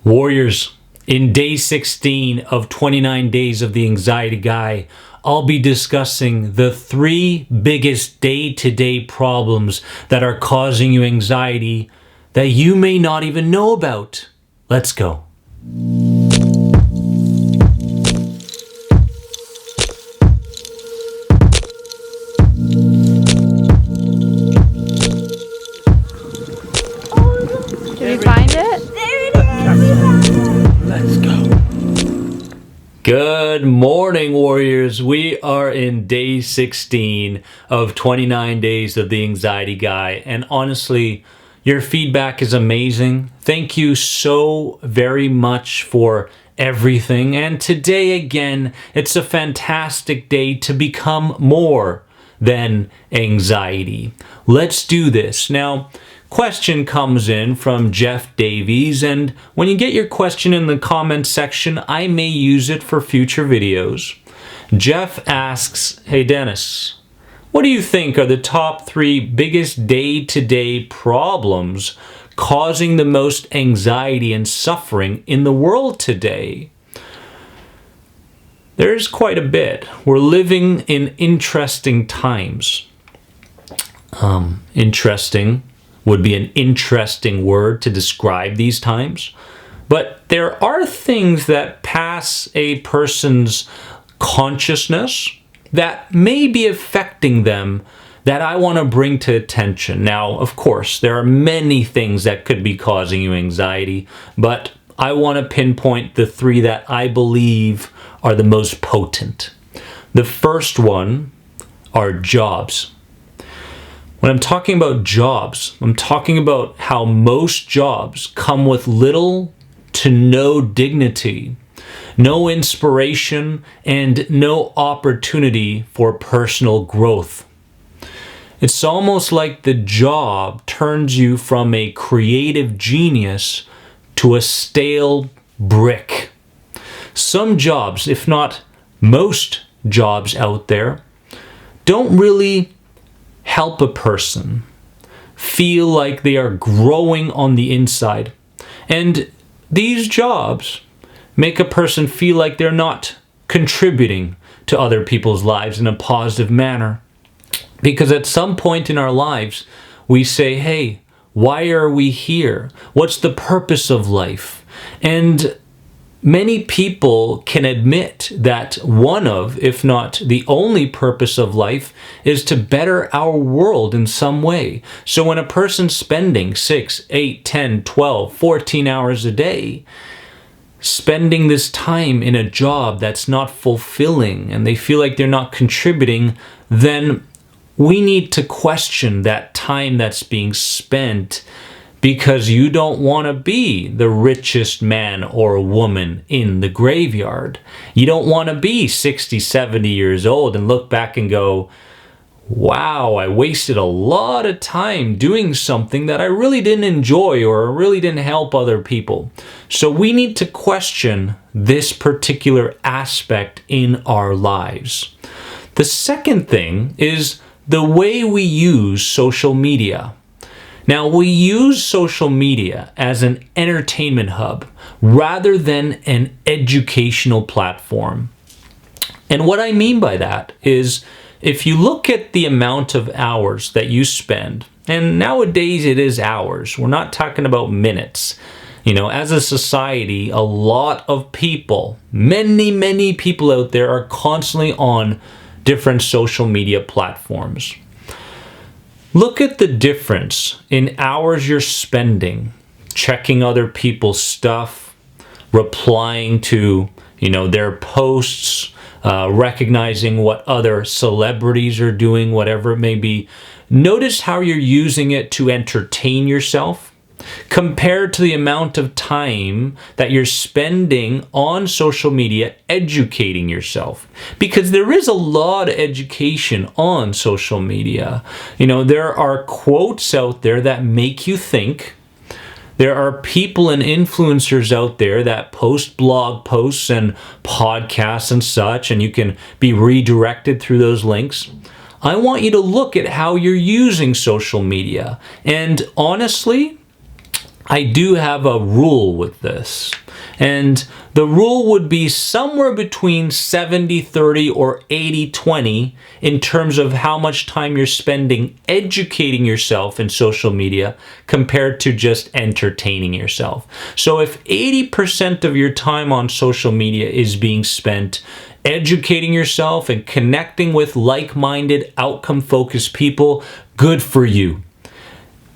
Warriors, in day 16 of 29 days of the Anxiety Guy, I'll be discussing the 3 biggest day-to-day problems that are causing you anxiety that you may not even know about. Let's go. Did we find it? There it is! Let's go. Good morning, Warriors. We are in day 16 of 29 days of the Anxiety Guy. And honestly, your feedback is amazing. Thank you so very much for everything. And today, again, it's a fantastic day to become more than anxiety. Let's do this. Now, question comes in from Jeff Davies, and when you get your question in the comment section, I may use it for future videos. Jeff asks, hey Dennis, what do you think are the top 3 biggest day-to-day problems causing the most anxiety and suffering in the world today? There's quite a bit. We're living in interesting times. Interesting would be an interesting word to describe these times. But there are things that pass a person's consciousness that may be affecting them that I want to bring to attention. Now, of course, there are many things that could be causing you anxiety, but I want to pinpoint the 3 that I believe are the most potent. The first one are jobs. When I'm talking about jobs, I'm talking about how most jobs come with little to no dignity, no inspiration, and no opportunity for personal growth. It's almost like the job turns you from a creative genius to a stale brick. Some jobs, if not most jobs out there, don't really help a person feel like they are growing on the inside. And these jobs make a person feel like they're not contributing to other people's lives in a positive manner. Because at some point in our lives, we say, hey, why are we here? What's the purpose of life? And many people can admit that one of, if not the only purpose of life is to better our world in some way. So when a person's spending 6, 8, 10, 12, 14 hours a day, spending this time in a job that's not fulfilling and they feel like they're not contributing, then we need to question that time that's being spent, because you don't want to be the richest man or woman in the graveyard. You don't want to be 60, 70 years old and look back and go, wow, I wasted a lot of time doing something that I really didn't enjoy or really didn't help other people. So we need to question this particular aspect in our lives. The second thing is the way we use social media. Now, we use social media as an entertainment hub rather than an educational platform. And what I mean by that is, if you look at the amount of hours that you spend, and nowadays it is hours, we're not talking about minutes. You know, as a society, a lot of people, many people out there are constantly on different social media platforms. Look at the difference in hours you're spending checking other people's stuff, replying to, their posts, recognizing what other celebrities are doing, whatever it may be. Notice how you're using it to entertain yourself compared to the amount of time that you're spending on social media educating yourself. Because there is a lot of education on social media. There are quotes out there that make you think. There are people and influencers out there that post blog posts and podcasts and such, and you can be redirected through those links. I want you to look at how you're using social media. And honestly, I do have a rule with this. And the rule would be somewhere between 70-30 or 80-20 in terms of how much time you're spending educating yourself in social media compared to just entertaining yourself. So if 80% of your time on social media is being spent educating yourself and connecting with like-minded, outcome-focused people, good for you.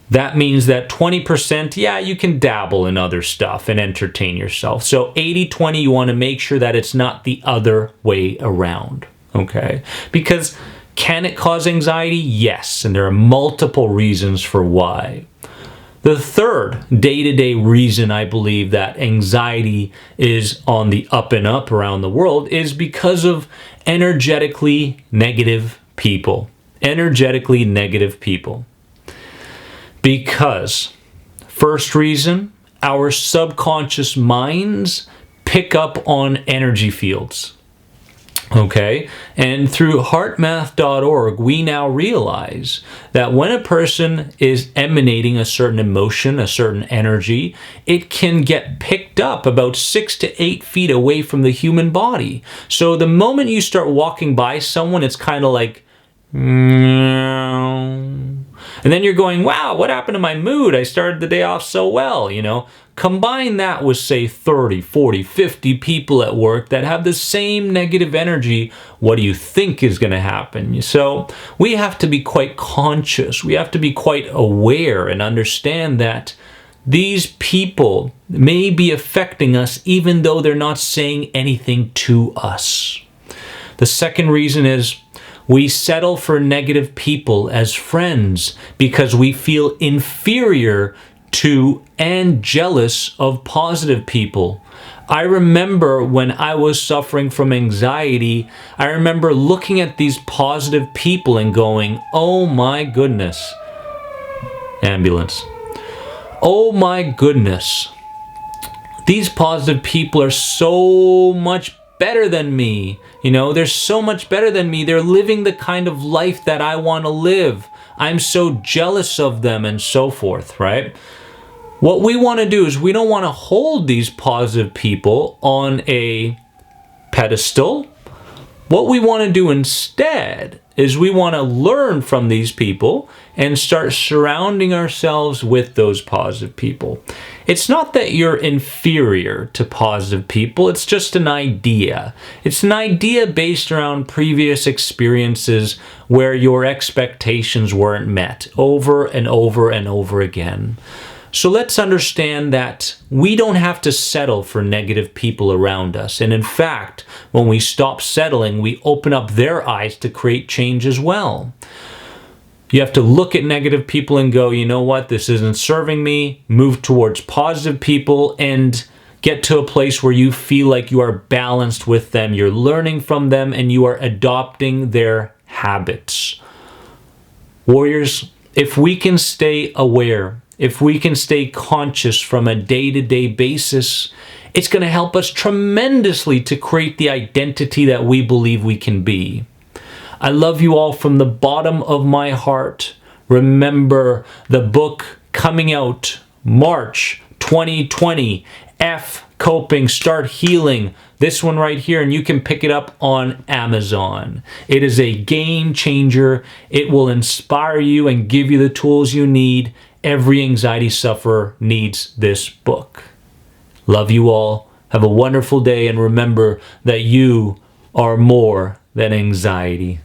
That means that 20%, yeah, you can dabble in other stuff and entertain yourself. So 80-20, you want to make sure that it's not the other way around, okay? Because can it cause anxiety? Yes, and there are multiple reasons for why. The third day-to-day reason I believe that anxiety is on the up and up around the world is because of energetically negative people. Energetically negative people. Because, first reason, our subconscious minds pick up on energy fields. Okay? And through heartmath.org, we now realize that when a person is emanating a certain emotion, a certain energy, it can get picked up about 6 to 8 feet away from the human body. So the moment you start walking by someone, it's kind of like, and then you're going, wow, what happened to my mood? I started the day off so well, you know. Combine that with, say, 30, 40, 50 people at work that have the same negative energy. What do you think is going to happen? So we have to be quite conscious. We have to be quite aware and understand that these people may be affecting us even though they're not saying anything to us. The second reason is we settle for negative people as friends because we feel inferior to and jealous of positive people. I remember when I was suffering from anxiety, I remember looking at these positive people and going, oh my goodness. Ambulance. Oh my goodness. These positive people are so much better than me. You know, they're so much better than me. They're living the kind of life that I want to live. I'm so jealous of them and so forth, right? What we want to do is we don't want to hold these positive people on a pedestal. What we want to do instead is we want to learn from these people and start surrounding ourselves with those positive people. It's not that you're inferior to positive people, it's just an idea. It's an idea based around previous experiences where your expectations weren't met over and over and over again. So let's understand that we don't have to settle for negative people around us. And in fact, when we stop settling, we open up their eyes to create change as well. You have to look at negative people and go, you know what, this isn't serving me. Move towards positive people and get to a place where you feel like you are balanced with them. You're learning from them and you are adopting their habits. Warriors, if we can stay aware, if we can stay conscious from a day-to-day basis, it's going to help us tremendously to create the identity that we believe we can be. I love you all from the bottom of my heart. Remember the book coming out March 2020, F Coping, Start Healing. This one right here, and you can pick it up on Amazon. It is a game changer. It will inspire you and give you the tools you need. Every anxiety sufferer needs this book. Love you all. Have a wonderful day, and remember that you are more than anxiety.